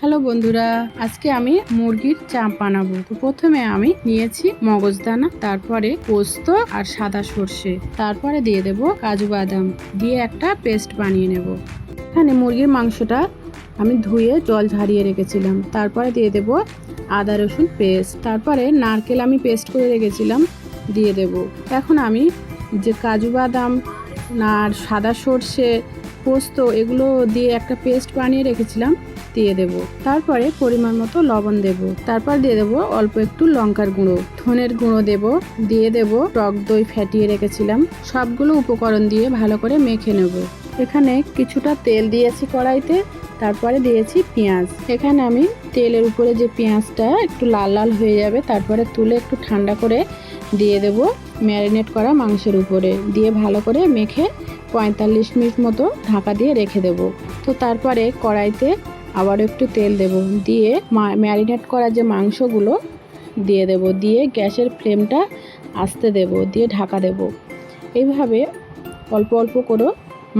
Hello বন্ধুরা, আজকে আমি মুরগির চাপ বানাবো। তো প্রথমে আমি নিয়েছি মগজদানা, তারপরে পোস্ত আর সাদা সর্ষে, তারপরে দিয়ে দেব কাজু বাদাম, দিয়ে একটা পেস্ট বানিয়ে নেব। এখানে মুরগির মাংসটা আমি ধুয়ে জল ঝারিয়ে রেখেছিলাম, তারপরে দিয়ে দেব আদা রসুন পেস্ট, তারপরে নারকেল আমি পেস্ট করে রেখেছিলাম দিয়ে দেব। এখন আমি যে কাজু বাদাম আর সাদা সর্ষে পোস্ত এগুলো দিয়ে একটা পেস্ট বানিয়ে রেখেছিলাম দিয়ে দেব। তারপরে পরিমাণ মতো লবণ দেব, তারপর দিয়ে দেব অল্প একটু লঙ্কার গুঁড়ো, ধনের গুঁড়ো দেব, দিয়ে দেব টক দই ফ্যাটিয়ে রেখেছিলাম। সবগুলো উপকরণ দিয়ে ভালো করে মেখে নেব। এখানে কিছুটা তেল দিয়েছি কড়াইতে, তারপরে দিয়েছি পেঁয়াজ। এখানে আমি তেলের উপরে যে পেঁয়াজটা একটু লাল লাল হয়ে যাবে তারপরে তুলে একটু ঠান্ডা করে দিয়ে দেব ম্যারিনেট করা মাংসের উপরে, দিয়ে ভালো করে মেখে 45 মিনিট মতো ঢাকা দিয়ে রেখে দেব। তো তারপরে কড়াইতে আবার একটু তেল দেব, দিয়ে ম্যারিনেট করা যে মাংসগুলো দিয়ে দেব, দিয়ে গ্যাসের ফ্লেমটা আস্তে দেব, দিয়ে ঢাকা দেব। এইভাবে অল্প অল্প করে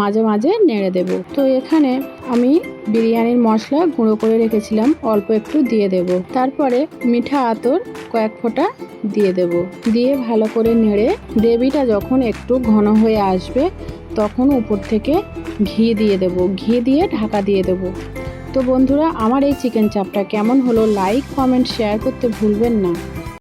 মাঝে মাঝে নেড়ে দেব। তো এখানে আমি বিরিয়ানির মশলা গুঁড়ো করে রেখেছিলাম, অল্প একটু দিয়ে দেব। তারপরে মিঠা আতর কয়েক ফোঁটা দিয়ে দেব, দিয়ে ভালো করে নেড়ে গ্রেভিটা যখন একটু ঘন হয়ে আসবে তখন উপর থেকে ঘি দিয়ে দেব, ঘি দিয়ে ঢাকা দিয়ে দেব। তো বন্ধুরা, আমার এই চিকেন চাপটা কেমন হলো লাইক কমেন্ট শেয়ার করতে ভুলবেন না।